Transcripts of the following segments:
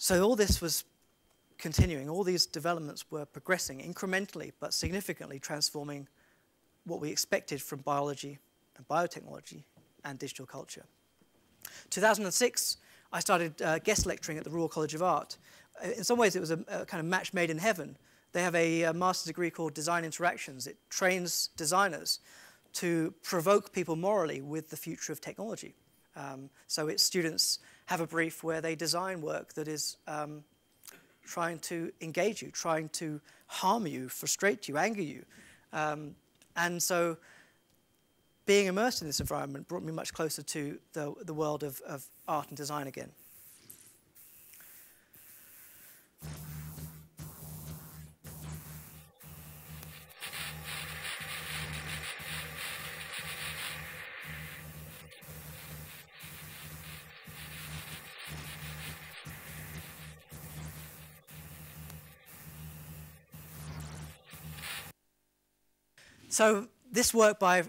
So all this was continuing, all these developments were progressing incrementally but significantly transforming what we expected from biology and biotechnology and digital culture. 2006, I started guest lecturing at the Royal College of Art. In some ways, it was a kind of match made in heaven. They have a master's degree called Design Interactions. It trains designers to provoke people morally with the future of technology. So its students have a brief where they design work that is trying to engage you, trying to harm you, frustrate you, anger you. And so being immersed in this environment brought me much closer to the world of art and design again. So this work by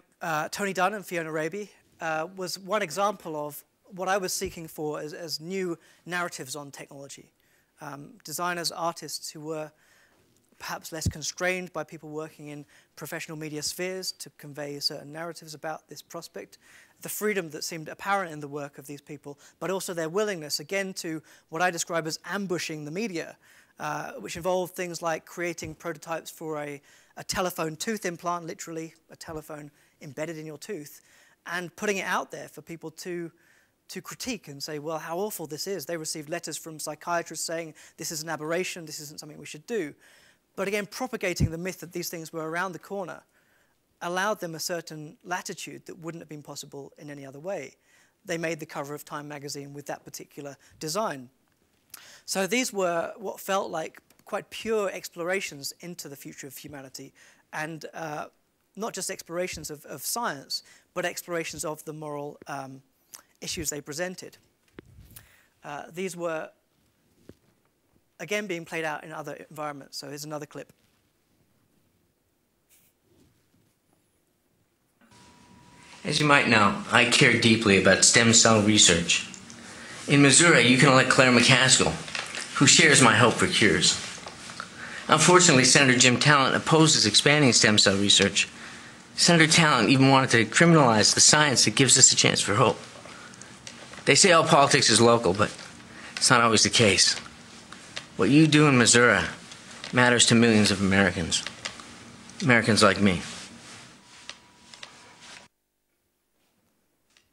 Tony Dunn and Fiona Raby was one example of what I was seeking for as new narratives on technology. Designers, artists who were perhaps less constrained by people working in professional media spheres to convey certain narratives about this prospect, the freedom that seemed apparent in the work of these people, but also their willingness, again, to what I describe as ambushing the media, which involved things like creating prototypes for a telephone tooth implant, literally a telephone embedded in your tooth, and putting it out there for people to critique and say, well, how awful this is. They received letters from psychiatrists saying this is an aberration, this isn't something we should do. But again, propagating the myth that these things were around the corner allowed them a certain latitude that wouldn't have been possible in any other way. They made the cover of Time magazine with that particular design. So these were what felt like quite pure explorations into the future of humanity, and not just explorations of science, but explorations of the moral issues they presented. These were, again, being played out in other environments. So here's another clip. As you might know, I care deeply about stem cell research. In Missouri, you can elect Claire McCaskill, who shares my hope for cures. Unfortunately, Senator Jim Talent opposes expanding stem cell research. Senator Talent even wanted to criminalize the science that gives us a chance for hope. They say all politics is local, but it's not always the case. What you do in Missouri matters to millions of Americans. Americans like me.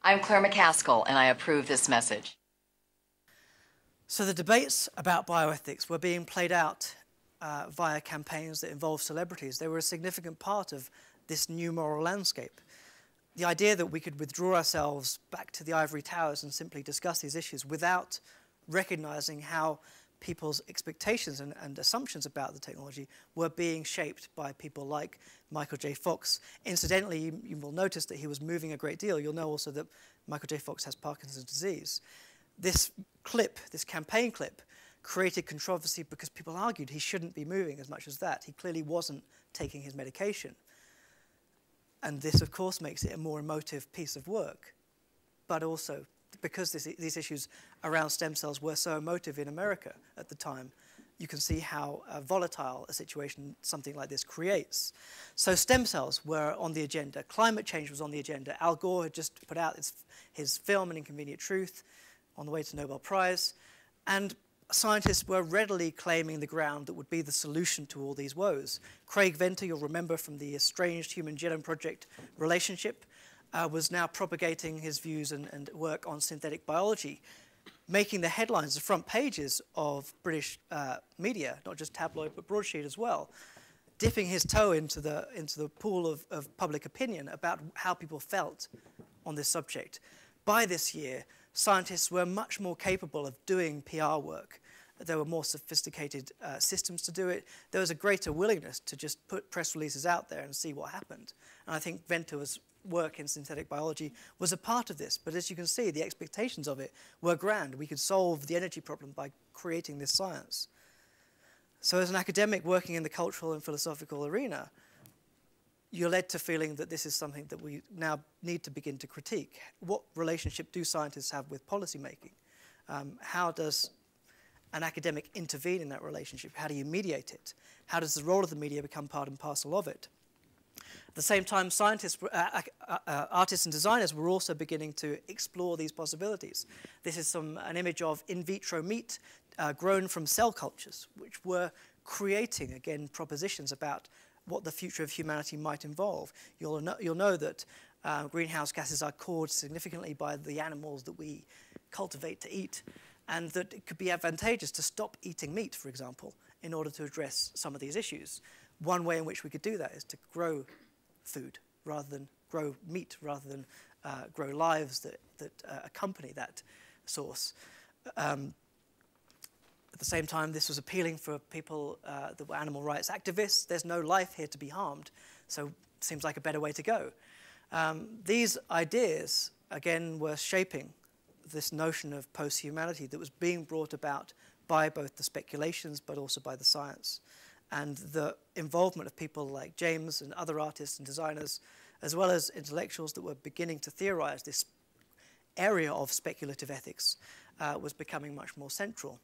I'm Claire McCaskill, and I approve this message. So the debates about bioethics were being played out via campaigns that involved celebrities. They were a significant part of this new moral landscape. The idea that we could withdraw ourselves back to the ivory towers and simply discuss these issues without recognizing how people's expectations and assumptions about the technology were being shaped by people like Michael J. Fox. Incidentally, you will notice that he was moving a great deal. You'll know also that Michael J. Fox has Parkinson's disease. This clip, this campaign clip, created controversy because people argued he shouldn't be moving as much as that. He clearly wasn't taking his medication. And this, of course, makes it a more emotive piece of work. But also, because these issues around stem cells were so emotive in America at the time, you can see how volatile a situation something like this creates. So stem cells were on the agenda. Climate change was on the agenda. Al Gore had just put out his film, An Inconvenient Truth, on the way to Nobel Prize. And scientists were readily claiming the ground that would be the solution to all these woes. Craig Venter, you'll remember from the Estranged Human Genome Project relationship, was now propagating his views and work on synthetic biology, making the headlines, the front pages of British media, not just tabloid, but broadsheet as well, dipping his toe into the pool of public opinion about how people felt on this subject. By this year, scientists were much more capable of doing PR work. There were more sophisticated systems to do it. There was a greater willingness to just put press releases out there and see what happened. And I think Venter's work in synthetic biology was a part of this. But as you can see, the expectations of it were grand. We could solve the energy problem by creating this science. So as an academic working in the cultural and philosophical arena, you're led to feeling that this is something that we now need to begin to critique. What relationship do scientists have with policymaking? How does an academic intervene in that relationship? How do you mediate it? How does the role of the media become part and parcel of it? At the same time, scientists, artists and designers were also beginning to explore these possibilities. This is an image of in vitro meat grown from cell cultures, which were creating, again, propositions about what the future of humanity might involve. You'll know that greenhouse gases are caused significantly by the animals that we cultivate to eat, and that it could be advantageous to stop eating meat, for example, in order to address some of these issues. One way in which we could do that is to grow food rather than grow meat, rather than grow lives that accompany that source. At the same time, this was appealing for people that were animal rights activists. There's no life here to be harmed, so it seems like a better way to go. These ideas, again, were shaping this notion of post-humanity that was being brought about by both the speculations but also by the science. And the involvement of people like James and other artists and designers, as well as intellectuals that were beginning to theorize this area of speculative ethics, was becoming much more central.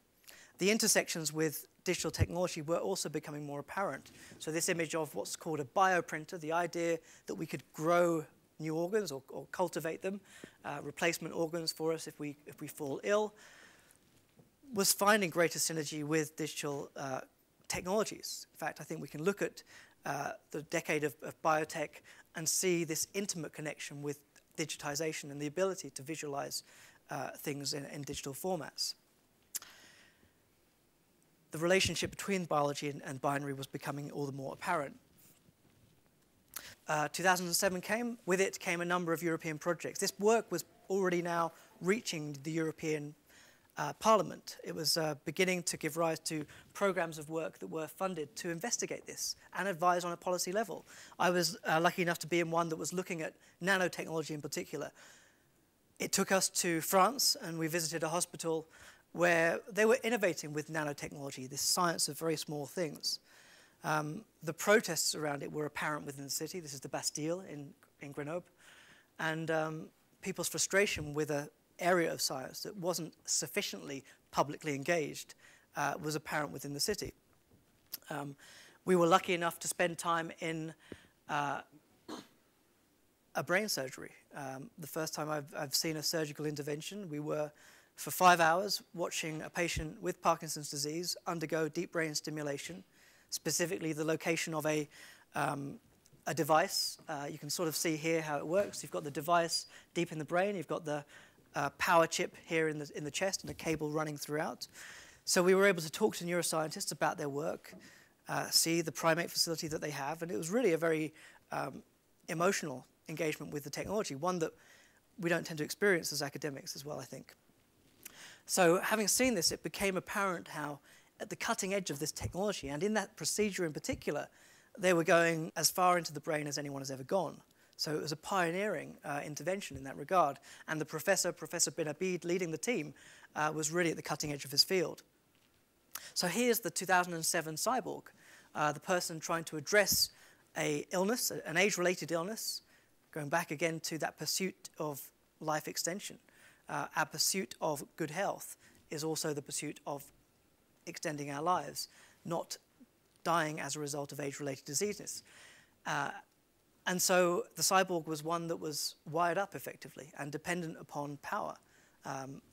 The intersections with digital technology were also becoming more apparent. So this image of what's called a bioprinter, the idea that we could grow new organs or cultivate them, replacement organs for us if we fall ill, was finding greater synergy with digital technologies. In fact, I think we can look at the decade of biotech and see this intimate connection with digitization and the ability to visualize things in digital formats. The relationship between biology and binary was becoming all the more apparent. 2007 came. With it came a number of European projects. This work was already now reaching the European Parliament. It was beginning to give rise to programs of work that were funded to investigate this and advise on a policy level. I was lucky enough to be in one that was looking at nanotechnology in particular. It took us to France, and we visited a hospital where they were innovating with nanotechnology, this science of very small things. The protests around it were apparent within the city. This is the Bastille in Grenoble. And people's frustration with an area of science that wasn't sufficiently publicly engaged was apparent within the city. We were lucky enough to spend time in a brain surgery. The first time I've seen a surgical intervention, we were for 5 hours watching a patient with Parkinson's disease undergo deep brain stimulation, specifically the location of a device. You can sort of see here how it works. You've got the device deep in the brain. You've got the power chip here in the chest and a cable running throughout. So we were able to talk to neuroscientists about their work, see the primate facility that they have, and it was really a very emotional engagement with the technology, one that we don't tend to experience as academics as well, I think. So having seen this, it became apparent how at the cutting edge of this technology, and in that procedure in particular, they were going as far into the brain as anyone has ever gone. So it was a pioneering intervention in that regard. And the Professor Ben Abid, leading the team, was really at the cutting edge of his field. So here's the 2007 cyborg, the person trying to address an illness, an age-related illness, going back again to that pursuit of life extension. Our pursuit of good health is also the pursuit of extending our lives, not dying as a result of age-related diseases. And so the cyborg was one that was wired up effectively and dependent upon power.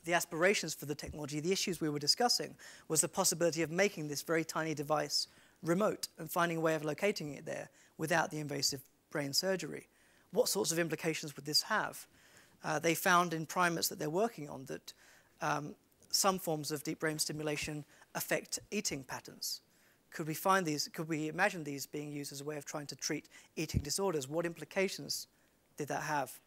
The aspirations for the technology, the issues we were discussing, was the possibility of making this very tiny device remote and finding a way of locating it there without the invasive brain surgery. What sorts of implications would this have? They found in primates that they're working on that some forms of deep brain stimulation affect eating patterns. Could we imagine these being used as a way of trying to treat eating disorders? What implications did that have?